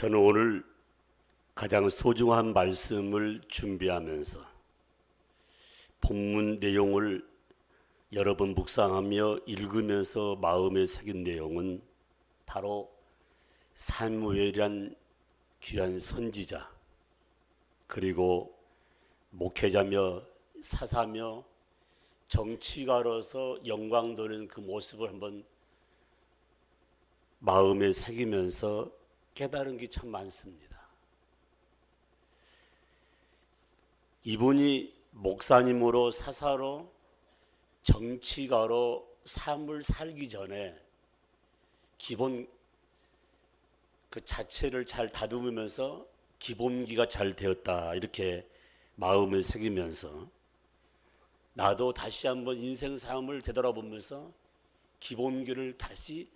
저는 오늘 가장 소중한 말씀을 준비하면서 본문 내용을 여러 번 묵상하며 읽으면서 마음에 새긴 내용은 바로 사무엘이란 귀한 선지자, 그리고 목회자며 사사며 정치가로서 영광 돌리는 그 모습을 한번 마음에 새기면서 깨달은 게 참 많습니다. 이분이 목사님으로 사사로 정치가로 삶을 살기 전에 기본 그 자체를 잘 다듬으면서 기본기가 잘 되었다, 이렇게 마음에 새기면서 나도 다시 한번 인생 삶을 되돌아보면서 기본기를 다시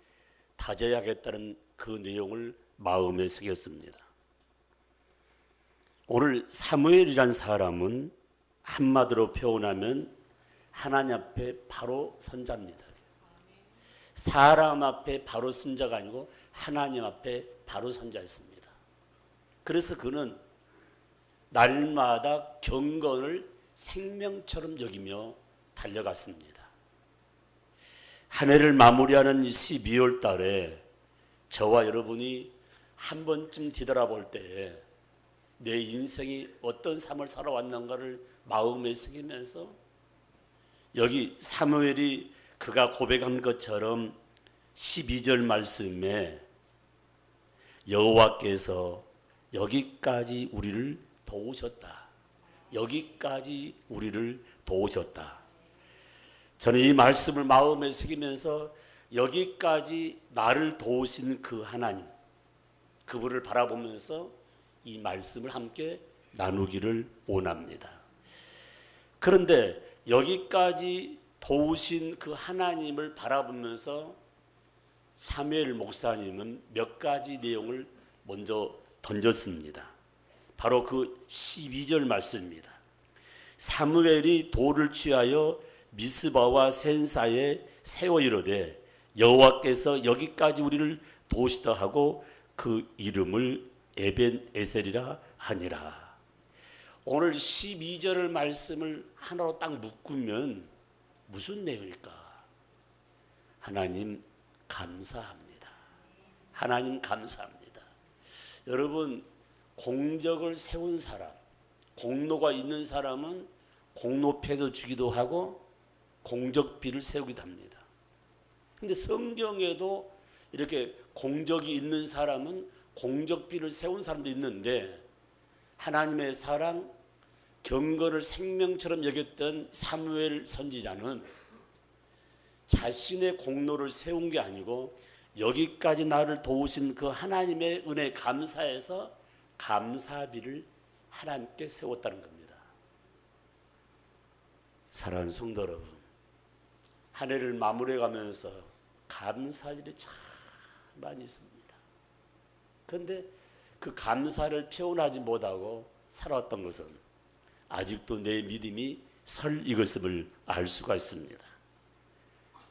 다져야겠다는 그 내용을 마음에 새겼습니다. 오늘 사무엘이란 사람은 한마디로 표현하면 하나님 앞에 바로 선자입니다. 사람 앞에 바로 선자가 아니고 하나님 앞에 바로 선자였습니다. 그래서 그는 날마다 경건을 생명처럼 여기며 달려갔습니다. 한 해를 마무리하는 12월 달에 저와 여러분이 한 번쯤 뒤돌아볼 때에 내 인생이 어떤 삶을 살아왔는가를 마음에 새기면서 여기 사무엘이 그가 고백한 것처럼 12절 말씀에 여호와께서 여기까지 우리를 도우셨다, 여기까지 우리를 도우셨다. 저는 이 말씀을 마음에 새기면서 여기까지 나를 도우신 그 하나님, 그분을 바라보면서 이 말씀을 함께 나누기를 원합니다. 그런데 여기까지 도우신 그 하나님을 바라보면서 사무엘 목사님은 몇 가지 내용을 먼저 던졌습니다. 바로 그 12절 말씀입니다. 사무엘이 돌을 취하여 미스바와 센사에 세워 이르되 여호와께서 여기까지 우리를 도우시다 하고 그 이름을 에벤에셀이라 하니라. 오늘 12절 말씀을 하나로 딱 묶으면 무슨 내용일까? 하나님 감사합니다. 하나님 감사합니다. 여러분, 공적을 세운 사람, 공로가 있는 사람은 공로패도 주기도 하고 공적비를 세우기도 합니다. 근데 성경에도 이렇게 공적이 있는 사람은 공적비를 세운 사람도 있는데, 하나님의 사랑, 경건을 생명처럼 여겼던 사무엘 선지자는 자신의 공로를 세운 게 아니고 여기까지 나를 도우신 그 하나님의 은혜에 감사해서 감사비를 하나님께 세웠다는 겁니다. 사랑하는 성도 여러분, 한 해를 마무리해가면서 감사할 일이 참 많이 있습니다. 그런데 그 감사를 표현하지 못하고 살아왔던 것은 아직도 내 믿음이 설 익었음을 알 수가 있습니다.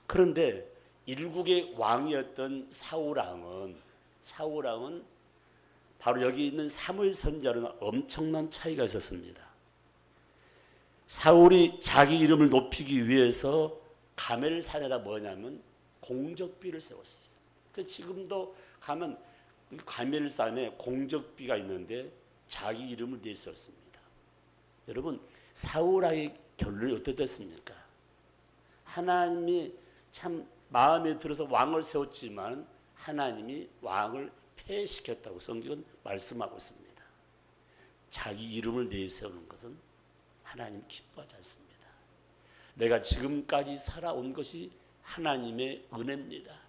그런데 일국의 왕이었던 사울왕은 바로 여기 있는 사무엘 선지자는 엄청난 차이가 있었습니다. 사울이 자기 이름을 높이기 위해서 가멜산에다 뭐냐면 공적비를 세웠어요. 지금도 가면 가멜산에 공적비가 있는데 자기 이름을 내세웠습니다. 여러분, 사울왕의 결론이 어떻겠습니까? 하나님이 참 마음에 들어서 왕을 세웠지만 하나님이 왕을 폐해시켰다고 성경은 말씀하고 있습니다. 자기 이름을 내세우는 것은 하나님 기뻐하지 않습니다. 내가 지금까지 살아온 것이 하나님의 은혜입니다.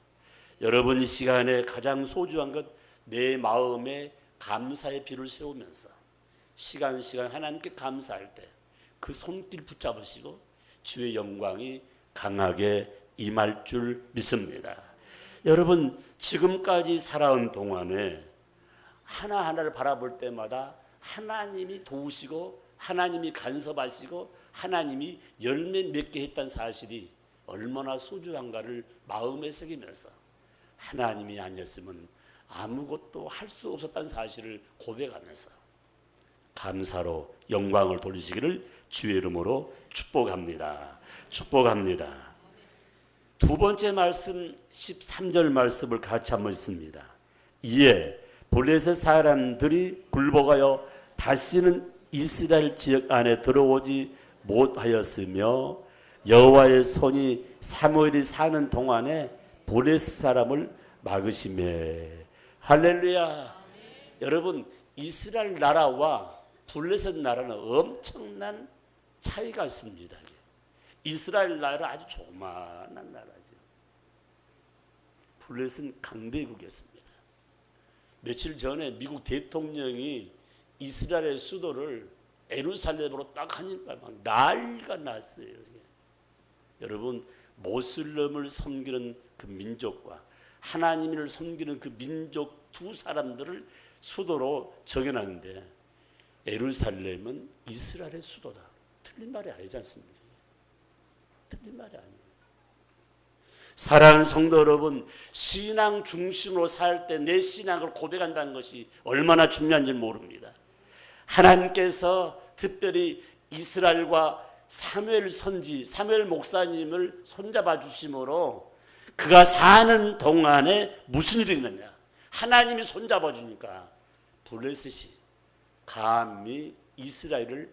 여러분, 이 시간에 가장 소중한 것, 내 마음에 감사의 비를 세우면서 시간 하나님께 감사할 때 그 손길 붙잡으시고 주의 영광이 강하게 임할 줄 믿습니다. 여러분, 지금까지 살아온 동안에 하나하나를 바라볼 때마다 하나님이 도우시고 하나님이 간섭하시고 하나님이 열매 맺게 했다는 사실이 얼마나 소중한가를 마음에 새기면서 하나님이 아니었으면 아무것도 할 수 없었다는 사실을 고백하면서 감사로 영광을 돌리시기를 주의 이름으로 축복합니다. 축복합니다. 두 번째 말씀 13절 말씀을 같이 한번 읽습니다. 이에 블레셋 사람들이 굴복하여 다시는 이스라엘 지역 안에 들어오지 못하였으며 여호와의 손이 사무엘이 사는 동안에 블레셋 사람을 막으시매. 할렐루야. 여러분, 이스라엘 나라와 블레셋 나라는 엄청난 차이가 있습니다. 이스라엘 나라 아주 조그마한 나라죠. 블레셋은 강대국이었습니다. 며칠 전에 미국 대통령이 이스라엘 수도를 예루살렘으로 딱 하니까 막 난리가 났어요. 여러분, 모슬렘을 섬기는 그 민족과 하나님을 섬기는 그 민족 두 사람들을 수도로 정해놨는데 예루살렘은 이스라엘의 수도다. 틀린 말이 아니지 않습니까? 틀린 말이 아니에요. 사랑하는 성도 여러분, 신앙 중심으로 살 때 내 신앙을 고백한다는 것이 얼마나 중요한지 모릅니다. 하나님께서 특별히 이스라엘과 사무엘 선지, 사무엘 목사님을 손잡아 주심으로 그가 사는 동안에 무슨 일이 있느냐? 하나님이 손잡아 주니까 블레셋이 감히 이스라엘을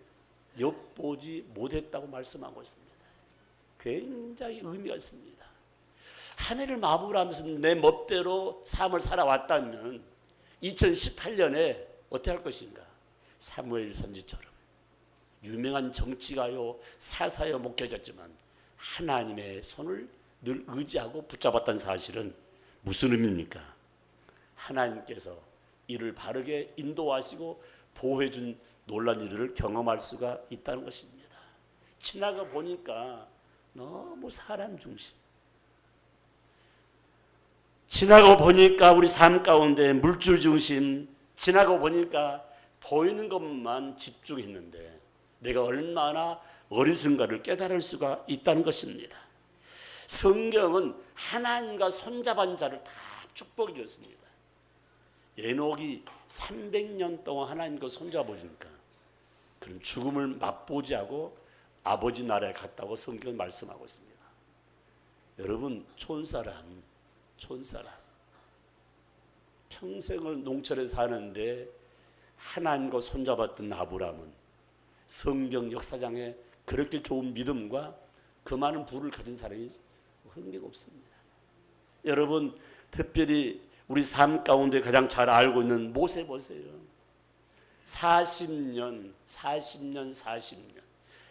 엿보지 못했다고 말씀하고 있습니다. 굉장히 의미가 있습니다. 하늘을 마음으로 하면서 내 멋대로 삶을 살아왔다면 2018년에 어떻게 할 것인가? 사무엘 선지처럼 유명한 정치가요, 사사요 목회자였지만 하나님의 손을 늘 의지하고 붙잡았다는 사실은 무슨 의미입니까? 하나님께서 이를 바르게 인도하시고 보호해 준 놀란 일을 경험할 수가 있다는 것입니다. 지나가 보니까 너무 사람 중심. 지나고 보니까 우리 삶 가운데 물질 중심. 지나고 보니까 보이는 것만 집중했는데 내가 얼마나 어리석은가를 깨달을 수가 있다는 것입니다. 성경은 하나님과 손잡은 자를 다 축복해 줬습니다. 에녹이 300년 동안 하나님과 손잡아보니까 그런 죽음을 맛보지 하고 아버지 나라에 갔다고 성경은 말씀하고 있습니다. 여러분, 촌사람 평생을 농촌에 사는데 하나님과 손잡았던 아브라함은 성경 역사장에 그렇게 좋은 믿음과 그 많은 부를 가진 사람이 흔히가 없습니다. 여러분, 특별히 우리 삶 가운데 가장 잘 알고 있는 모세 보세요.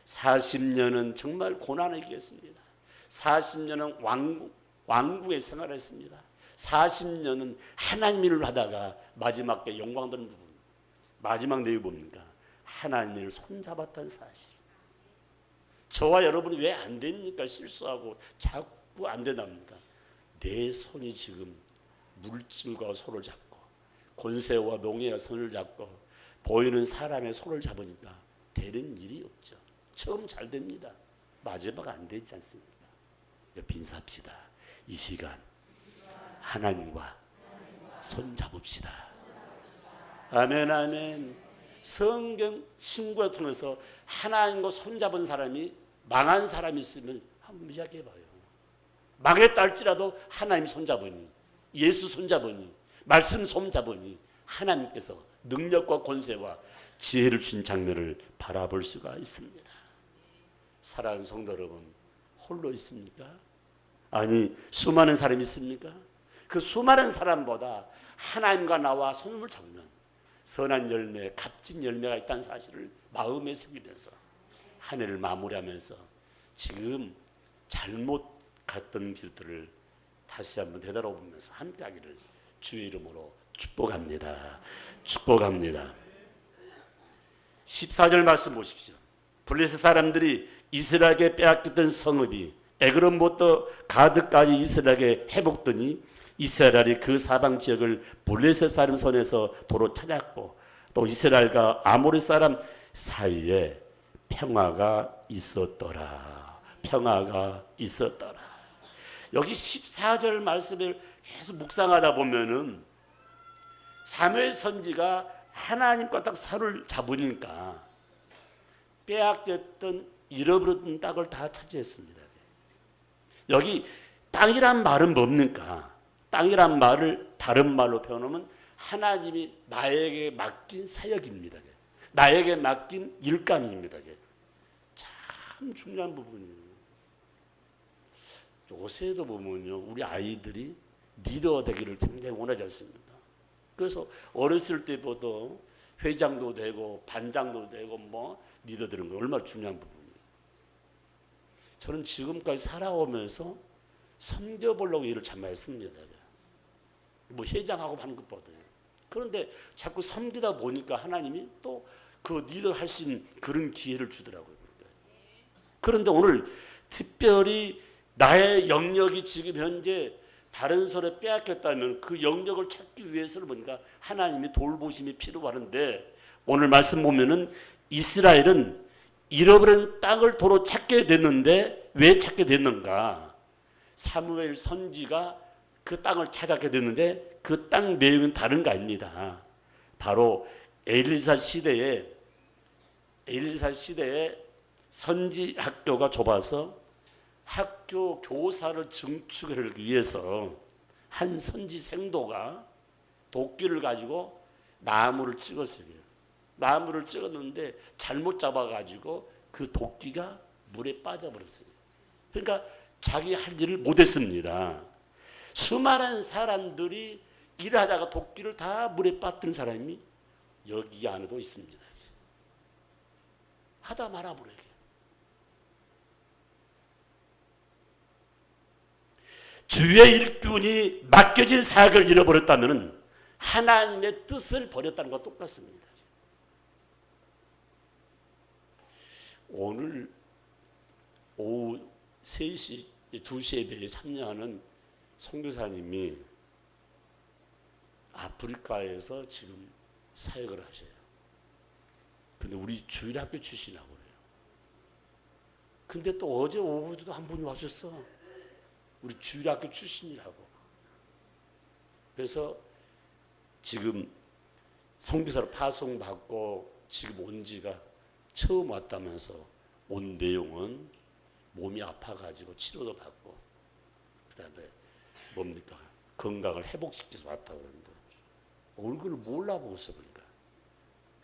40년은 정말 고난을 이겼습니다. 40년은 왕국에 생활했습니다. 40년은 하나님 일을 하다가 마지막 때 영광 드는 부분, 마지막 내용이 뭡니까? 하나님을 손잡았다는 사실. 저와 여러분이 왜 안 됩니까? 실수하고 자꾸 안 된답니까? 내 손이 지금 물질과 손을 잡고 권세와 명예와 손을 잡고 보이는 사람의 손을 잡으니까 되는 일이 없죠. 처음 잘 됩니다. 마지막 안 되지 않습니까? 옆에 인사합시다. 이 시간 하나님과 손 잡읍시다. 아멘, 아멘. 성경 신구를 통해서 하나님과 손 잡은 사람이 망한 사람이 있으면 한번 이야기해봐요. 망했다 할지라도 하나님 손 잡으니, 예수 손 잡으니, 말씀 손 잡으니 하나님께서 능력과 권세와 지혜를 주신 장면을 바라볼 수가 있습니다. 사랑하는 성도 여러분, 홀로 있습니까? 아니, 수많은 사람이 있습니까? 그 수많은 사람보다 하나님과 나와 손을 잡는 선한 열매, 값진 열매가 있다는 사실을 마음에 새기면서 한 해를 마무리하면서 지금 잘못 갔던 길들을 다시 한번 되돌아보면서 함께하기를 주의 이름으로 축복합니다. 축복합니다. 14절 말씀 보십시오. 블레셋 사람들이 이스라엘에게 빼앗겼던 성읍이 에그론부터 가드까지 이스라엘에게 회복되니 이스라엘이 그 사방 지역을 블레셋 사람 손에서 도로 찾았고 또 이스라엘과 아모리 사람 사이에 평화가 있었더라. 평화가 있었더라. 여기 14절 말씀을 계속 묵상하다 보면은 사무엘 선지가 하나님과 딱 서로를 잡으니까 빼앗겼던 잃어버렸던 땅을 다 차지했습니다. 여기 땅이란 말은 뭡니까? 땅이란 말을 다른 말로 표현하면 하나님이 나에게 맡긴 사역입니다. 나에게 맡긴 일감입니다. 참 중요한 부분이에요. 요새도 보면요, 우리 아이들이 리더 되기를 굉장히 원하지 않습니다. 그래서 어렸을 때부터 회장도 되고 반장도 되고 뭐 리더 되는 거 얼마나 중요한 부분이에요. 저는 지금까지 살아오면서 섬겨보려고 일을 참 많이 했습니다. 뭐 회장하고 하는 것보다요. 그런데 자꾸 섬기다 보니까 하나님이 또 그 리더 할 수 있는 그런 기회를 주더라고요. 그런데 오늘 특별히 나의 영역이 지금 현재 다른 손에 빼앗겼다면 그 영역을 찾기 위해서는 보니까 하나님이 돌보심이 필요하는데, 오늘 말씀 보면은 이스라엘은 잃어버린 땅을 도로 찾게 됐는데 왜 찾게 됐는가? 사무엘 선지가 그 땅을 찾게 됐는데 그 땅 내용은 다른 거 아닙니다. 바로 엘리사 시대에 선지 학교가 좁아서 학교 교사를 증축하기 위해서 한 선지 생도가 도끼를 가지고 나무를 찍었어요. 나무를 찍었는데 잘못 잡아가지고 그 도끼가 물에 빠져버렸어요. 그러니까 자기 할 일을 못했습니다. 수많은 사람들이 일하다가 도끼를 다 물에 빠뜨린 사람이 여기 안에도 있습니다. 하다 말아버려요. 주의 일꾼이 맡겨진 사역을 잃어버렸다면 하나님의 뜻을 버렸다는 것과 똑같습니다. 오늘 오후 3시, 2시 예배에 참여하는 선교사님이 아프리카에서 지금 사역을 하셔요. 근데 우리 주일학교 출신이라고 그래요. 근데 또 어제 오후에도 한 분이 왔었어. 우리 주일학교 출신이라고. 그래서 지금 선교사로 파송받고 지금 온 지가 처음 왔다면서 온 내용은 몸이 아파가지고 치료도 받고 그다음에 뭡니까? 건강을 회복시켜서 왔다고 그러는데 얼굴을 몰라보고 있어 보니까.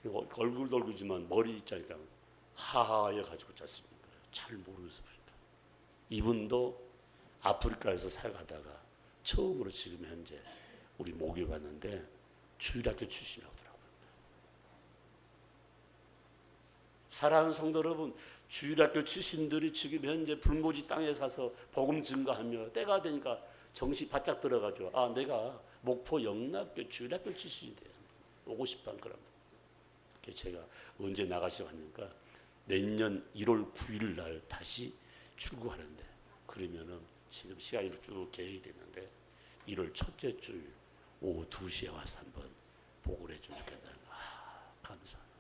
그리고 얼굴도 얼굴이지만 머리 있자니까 하얘가지고 잤습니다. 잘 모르겠어 보니까. 이분도 아프리카에서 살아가다가 처음으로 지금 현재 우리 목요일 왔는데 주일학교 출신이라고 하더라고요. 사랑하는 성도 여러분, 주일학교 출신들이 지금 현재 불모지 땅에 사서 복음 증거하며 때가 되니까 정신 바짝 들어가죠. 아, 내가 목포 영락교 주일학교 출신인데 오고 싶은 그런. 제가 언제 나가시고 하니까 내년 1월 9일 날 다시 출국하는데, 그러면은 지금 시간이 쭉 계획이 됐는데 1월 첫째 주 오후 2시에 와서 한번 보고를 해주면 좋겠다는 거. 감사합니다.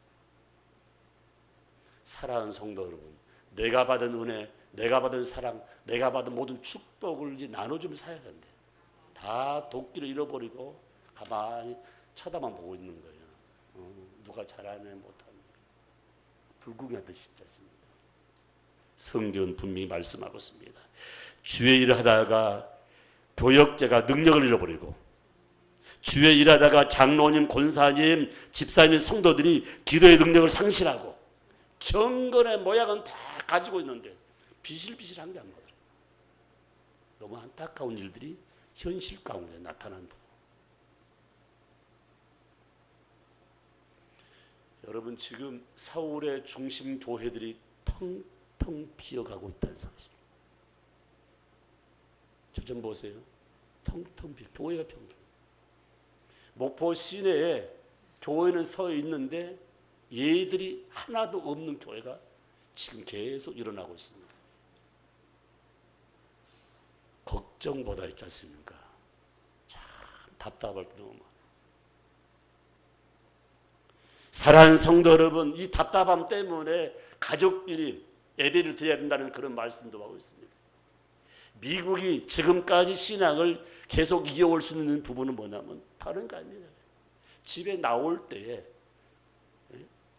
사랑하는 성도 여러분, 내가 받은 은혜, 내가 받은 사랑, 내가 받은 모든 축복을 이제 나눠주면 살아야 된대. 다 도끼를 잃어버리고 가만히 쳐다만 보고 있는 거예요. 누가 잘하네 못하네. 불구경하듯이 쉽지 않습니다. 성경은 분명히 말씀하고 있습니다. 주의 일을 하다가 교역자가 능력을 잃어버리고, 주의 일하다가 장로님, 권사님, 집사님, 성도들이 기도의 능력을 상실하고 경건의 모양은 다 가지고 있는데 비실비실한 게 안 나더라고요. 너무 안타까운 일들이 현실 가운데 나타난 부. 여러분, 지금 서울의 중심 교회들이 텅텅 비어가고 있다는 사실. 저 좀 보세요. 텅텅 비어. 교회가 평평. 목포 시내에 교회는 서 있는데 예들이 하나도 없는 교회가 지금 계속 일어나고 있습니다. 걱정보다 있지 않습니까? 참 답답할 때 너무 많아요. 사랑하는 성도 여러분, 이 답답함 때문에 가족끼리 예배를 드려야 된다는 그런 말씀도 하고 있습니다. 미국이 지금까지 신앙을 계속 이어올 수 있는 부분은 뭐냐면 다른 거 아닙니다. 집에 나올 때에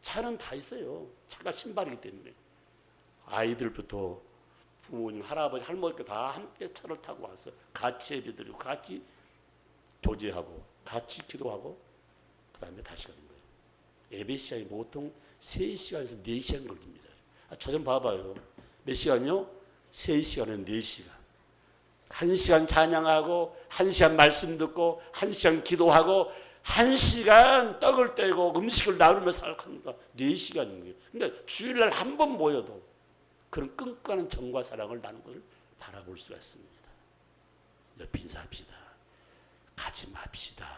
차는 다 있어요. 차가 신발이기 때문에. 아이들부터 부모님, 할아버지, 할머니가 다 함께 차를 타고 와서 같이 예배드리고 같이 교제하고 같이 기도하고 그 다음에 다시 가는 거예요. 예배 시간이 보통 3시간에서 4시간 걸립니다. 저 좀 봐봐요. 몇 시간요? 3시간에서 4시간. 1시간 찬양하고 1시간 말씀 듣고 1시간 기도하고 1시간 떡을 떼고 음식을 나누며 살아갑니다. 4시간인 거예요. 근데 주일날 한 번 모여도 그런 끈끈한 정과 사랑을 나누는 것을 바라볼 수가 있습니다. 옆에 인사합시다. 가지 맙시다.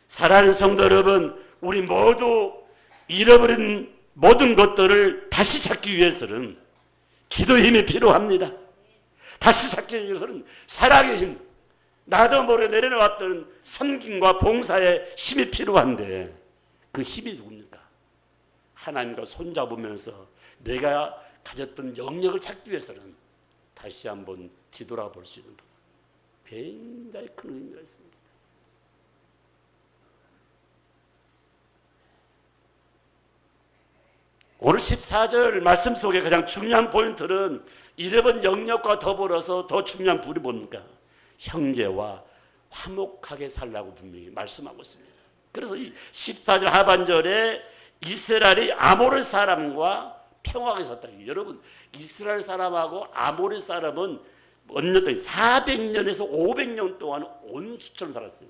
사랑하는 성도 여러분, 우리 모두 잃어버린 모든 것들을 다시 찾기 위해서는 기도의 힘이 필요합니다. 다시 찾기 위해서는 사랑의 힘, 나도 모르게 내려놓았던 섬김과 봉사의 힘이 필요한데 그 힘이 누굽니까? 하나님과 손잡으면서 내가 가졌던 영역을 찾기 위해서는 다시 한번 뒤돌아볼 수 있는 굉장히 큰 의미가 있습니다. 오늘 14절 말씀 속에 가장 중요한 포인트는 잃어버린 영역과 더불어서 더 중요한 부분이 뭡니까? 형제와 화목하게 살라고 분명히 말씀하고 있습니다. 그래서 이 14절 하반절에 이스라엘이 아모리 사람과 평화하게 살다. 여러분, 이스라엘 사람하고 아모리 사람은 어느 동안 400년에서 500년 동안 온수처럼 살았어요.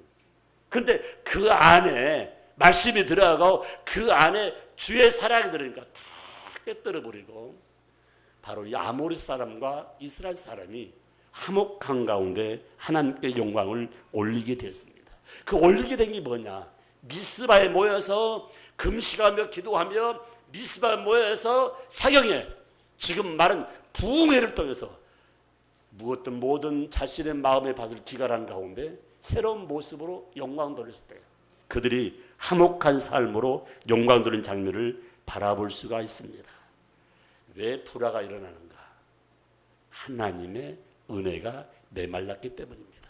그런데 그 안에 말씀이 들어가고 그 안에 주의 사랑이 들으니까 다 깨뜨려버리고 바로 이 아모리 사람과 이스라엘 사람이 화목한 가운데 하나님께 영광을 올리게 되었습니다. 그 올리게 된 게 뭐냐? 미스바에 모여서 금식하며 기도하며 미스바에 모여서 사경에 지금 말은 부흥회를 통해서 무엇든 모든 자신의 마음의 밭을 기갈한 가운데 새로운 모습으로 영광 돌렸을 때 그들이 화목한 삶으로 영광 돌린 장면을 바라볼 수가 있습니다. 왜 불화가 일어나는가? 하나님의 은혜가 메말랐기 때문입니다.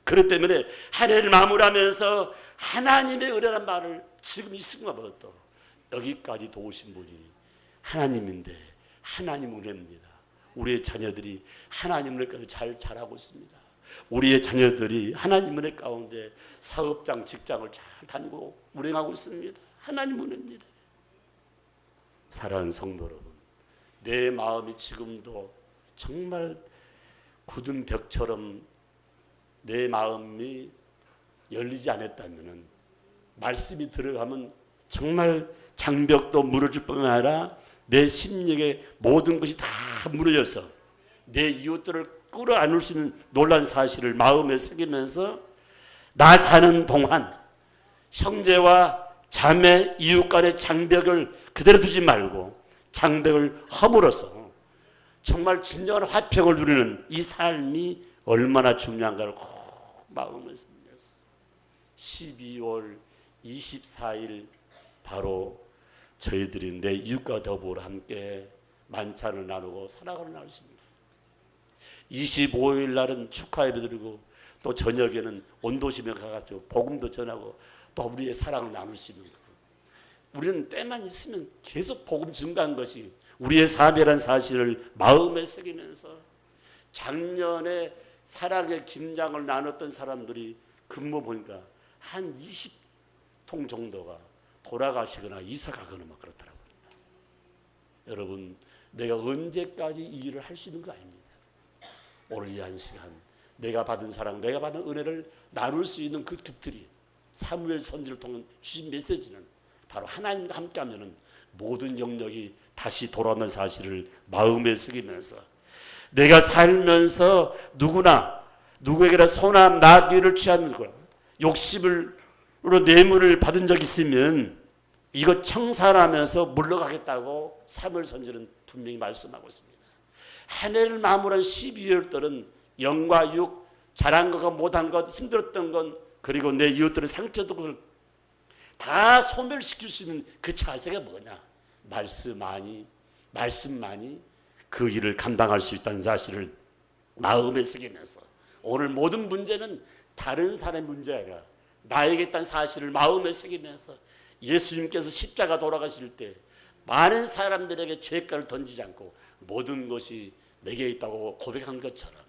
그렇기 때문에 한 해를 마무리하면서 하나님의 은혜란 말을 지금 이 순간부터 여기까지 도우신 분이 하나님인데 하나님 은혜입니다. 우리의 자녀들이 하나님 은혜까지 잘 자라고 있습니다. 우리의 자녀들이 하나님 은혜 가운데 사업장, 직장을 잘 다니고 운행하고 있습니다. 하나님 은혜입니다. 사랑하는 성도 여러분, 내 마음이 지금도 정말 굳은 벽처럼 내 마음이 열리지 않았다면 말씀이 들어가면 정말 장벽도 무너질 뿐만 아니라 내 심령의 모든 것이 다 무너져서 내 이웃들을 끌어안을 수 있는 놀란 사실을 마음에 새기면서 나 사는 동안 형제와 자매, 이웃 간의 장벽을 그대로 두지 말고 장벽을 허물어서 정말 진정한 화평을 누리는 이 삶이 얼마나 중요한가를 꼭 마음을 새기면서 12월 24일 바로 저희들이 내 이웃과 더불어 함께 만찬을 나누고 사랑을 나눌 수 있습니다. 25일 날은 축하 예배 드리고 또 저녁에는 온도심에 가가지고 복음도 전하고 또 우리의 사랑을 나눌 수 있는 거예요. 우리는 때만 있으면 계속 복음 증가한 것이 우리의 삶이라는 사실을 마음에 새기면서 작년에 사랑의 김장을 나눴던 사람들이 근무 보니까 한 20통 정도가 돌아가시거나 이사 가거나 막 그렇더라고요. 여러분, 내가 언제까지 이 일을 할 수 있는 거 아닙니다. 오늘 이 한 시간 내가 받은 사랑, 내가 받은 은혜를 나눌 수 있는 그 깃들이 사무엘 선지를 통한 주신 메시지는 바로 하나님과 함께하면 모든 영역이 다시 돌아오는 사실을 마음에 새기면서 내가 살면서 누구나 누구에게나 소남 나귀를 취하는 것 욕심으로 뇌물을 받은 적이 있으면 이거 청산하면서 물러가겠다고 사무엘 선지는 분명히 말씀하고 있습니다. 한 해를 마무리한 12월달은 영과 육, 잘한 것과 못한 것, 힘들었던 것, 그리고 내 이웃들의 상처도 것을 다 소멸시킬 수 있는 그 자세가 뭐냐? 말씀만이 그 일을 감당할 수 있다는 사실을 마음에 새기면서 오늘 모든 문제는 다른 사람의 문제가 아니라 나에게 있다는 사실을 마음에 새기면서 예수님께서 십자가 돌아가실 때 많은 사람들에게 죄가를 던지지 않고 모든 것이 내게 있다고 고백한 것처럼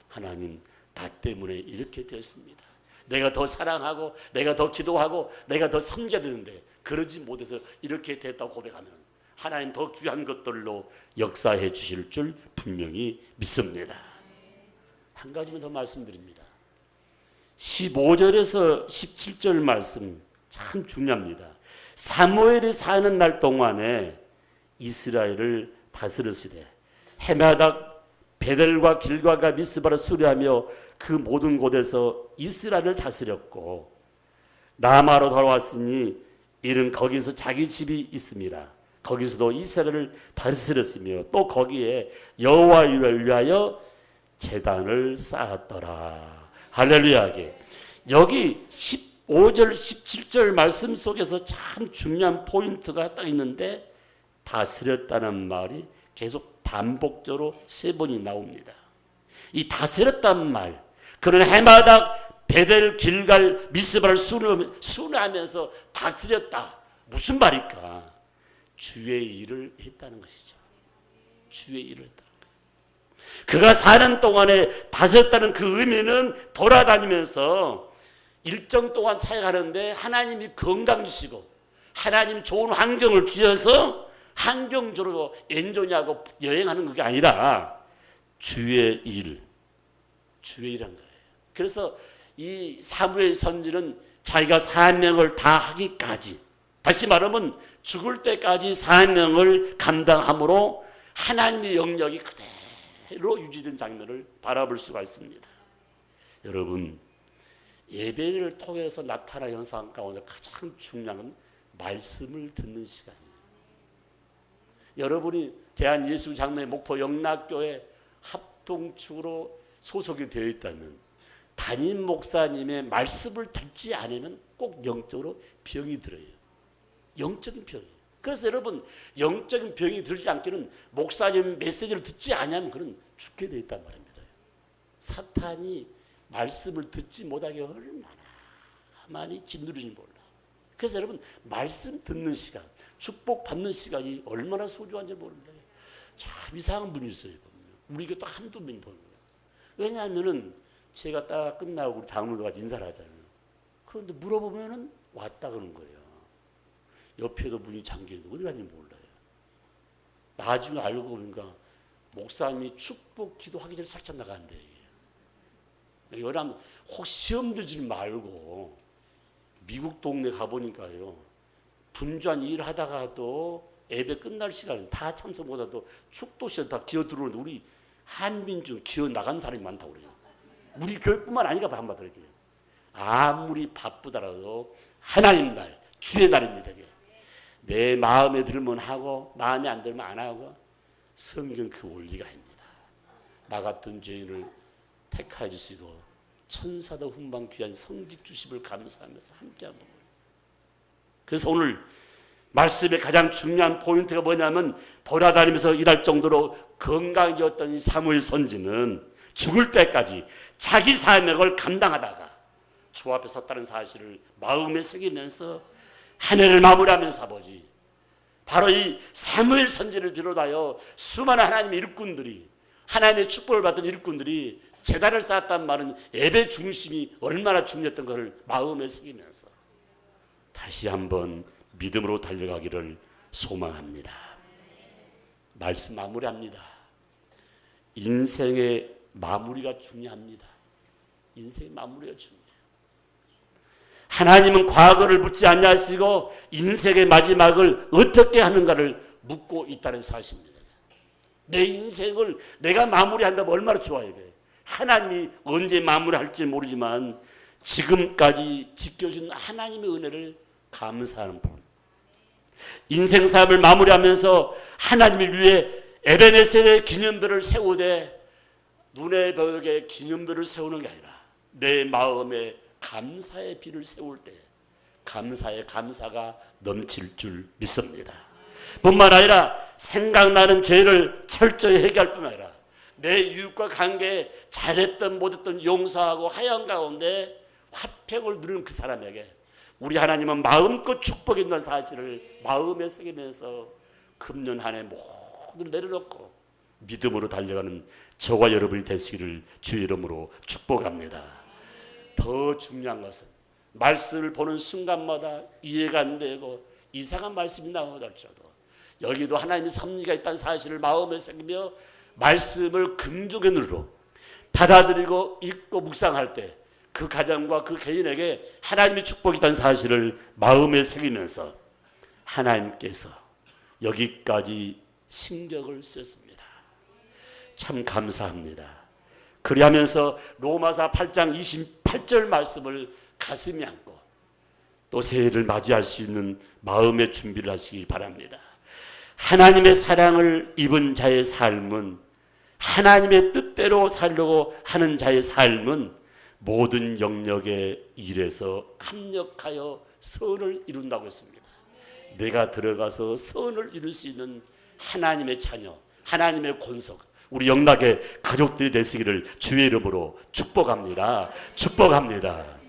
하나님, 나 때문에 이렇게 됐습니다. 내가 더 사랑하고 내가 더 기도하고 내가 더 섬겨야 되는데 그러지 못해서 이렇게 됐다고 고백하면 하나님 더 귀한 것들로 역사해 주실 줄 분명히 믿습니다. 한 가지만 더 말씀드립니다. 15절에서 17절 말씀 참 중요합니다. 사무엘이 사는 날 동안에 이스라엘을 다스리시되 해마다 베델과 길과가 미스바를 수리하며 그 모든 곳에서 이스라엘을 다스렸고 라마로 돌아왔으니 이는 거기서 자기 집이 있습니다. 거기서도 이스라엘을 다스렸으며 또 거기에 여호와를 위하여 제단을 쌓았더라. 할렐루야게. 여기 15절 17절 말씀 속에서 참 중요한 포인트가 딱 있는데 다스렸다는 말이 계속 반복적으로 3번이 나옵니다. 이 다스렸다는 말, 그런 해마다 베델, 길갈, 미스바를 순회하면서 다스렸다. 무슨 말일까? 주의 일을 했다는 것이죠. 주의 일을 했다는 거예요. 그가 사는 동안에 다스렸다는 그 의미는 돌아다니면서 일정 동안 사역하는데 하나님이 건강 주시고 하나님 좋은 환경을 주셔서 환경적으로 엔조니하고 여행하는 그게 아니라 주의 일한 거예요. 그래서 이 사무엘 선지는 자기가 사명을 다 하기까지, 다시 말하면 죽을 때까지 사명을 감당함으로 하나님의 영역이 그대로 유지된 장면을 바라볼 수가 있습니다. 여러분, 예배를 통해서 나타나는 현상 가운데 가장 중요한 건 말씀을 듣는 시간입니다. 여러분이 대한예수장로회 목포 영락교회 합동축으로 소속이 되어 있다면 담임 목사님의 말씀을 듣지 않으면 꼭 영적으로 병이 들어요. 영적인 병이. 그래서 여러분, 영적인 병이 들지 않기는 목사님 메시지를 듣지 않으면 그는 죽게 되어 있단 말입니다. 사탄이 말씀을 듣지 못하게 얼마나 많이 짓누르는지 몰라. 그래서 여러분, 말씀 듣는 시간, 축복 받는 시간이 얼마나 소중한지 모릅니다. 참 이상한 분이 있어요. 우리 교회 딱 한두 명 보는 거예요. 왜냐하면은 제가 딱 끝나고 우리 장로가 인사를 하잖아요. 그런데 물어보면은 왔다 그러는 거예요. 옆에도 문이 잠겨있는데 어디 갔는지 몰라요. 나중에 알고 보니까 목사님이 축복 기도하기 전에 살짝 나간대. 여러분, 혹시 시험 들지 말고 미국 동네 가보니까요. 분주한 일 하다가도 예배 끝날 시간에 다 참석 못하도 축도 시간 다 기어 들어오는데 우리 한민중 기어 나간 사람이 많다고 그래요. 우리 교회뿐만 아니라 한마디로 이렇게. 아무리 바쁘더라도 하나님 날, 주의 날입니다. 내 마음에 들면 하고 마음에 안 들면 안 하고 성경 그 원리가 아닙니다. 나 같은 죄인을 택하여 주시고 천사도 훈방 귀한 성직 주심을 감사하면서 함께하는 거예요. 그래서 오늘 말씀의 가장 중요한 포인트가 뭐냐면 돌아다니면서 일할 정도로 건강해졌던 이 사무엘 선지는 죽을 때까지 자기 사명을 감당하다가 주 앞에 섰다는 사실을 마음에 새기면서 한 해를 마무리하면서 아버지, 바로 이 사무엘 선지를 비롯하여 수많은 하나님의 일꾼들이, 하나님의 축복을 받던 일꾼들이 제단을 쌓았다는 말은 예배 중심이 얼마나 중요했던 것을 마음에 새기면서 다시 한번 믿음으로 달려가기를 소망합니다. 말씀 마무리합니다. 인생의 마무리가 중요합니다. 인생의 마무리가 중요해요. 하나님은 과거를 묻지 아니하시고 인생의 마지막을 어떻게 하는가를 묻고 있다는 사실입니다. 내 인생을 내가 마무리한다면 얼마나 좋아요. 하나님이 언제 마무리할지 모르지만 지금까지 지켜준 하나님의 은혜를 감사하는 분. 인생 삶을 마무리하면서 하나님을 위해 에베네셀의 기념별을 세우되 눈의 벽에 기념별을 세우는 게 아니라 내 마음에 감사의 비를 세울 때 감사의 감사가 넘칠 줄 믿습니다. 뿐만 아니라 생각나는 죄를 철저히 해결할 뿐만 아니라 내 이웃과 관계에 잘했던 못했던 용서하고 하얀 가운데 화평을 누리는 그 사람에게 우리 하나님은 마음껏 축복한다는 사실을 마음에 새기면서 금년 한 해 모두 내려놓고 믿음으로 달려가는 저와 여러분이 되시기를 주의 이름으로 축복합니다. 더 중요한 것은 말씀을 보는 순간마다 이해가 안 되고 이상한 말씀이 나오다 할지라도 여기도 하나님의 섭리가 있다는 사실을 마음에 새기며 말씀을 긍정의 눈으로 받아들이고 읽고 묵상할 때 그 가정과 그 개인에게 하나님의 축복이 있다는 사실을 마음에 새기면서 하나님께서 여기까지 신경을 썼습니다. 참 감사합니다. 그리하면서 로마서 8장 28절 말씀을 가슴에 안고 또 새해를 맞이할 수 있는 마음의 준비를 하시기 바랍니다. 하나님의 사랑을 입은 자의 삶은, 하나님의 뜻대로 살려고 하는 자의 삶은 모든 영역의 일에서 합력하여 선을 이룬다고 했습니다. 내가 들어가서 선을 이룰 수 있는 하나님의 자녀, 하나님의 권속, 우리 영락의 가족들이 되시기를 주의 이름으로 축복합니다. 축복합니다.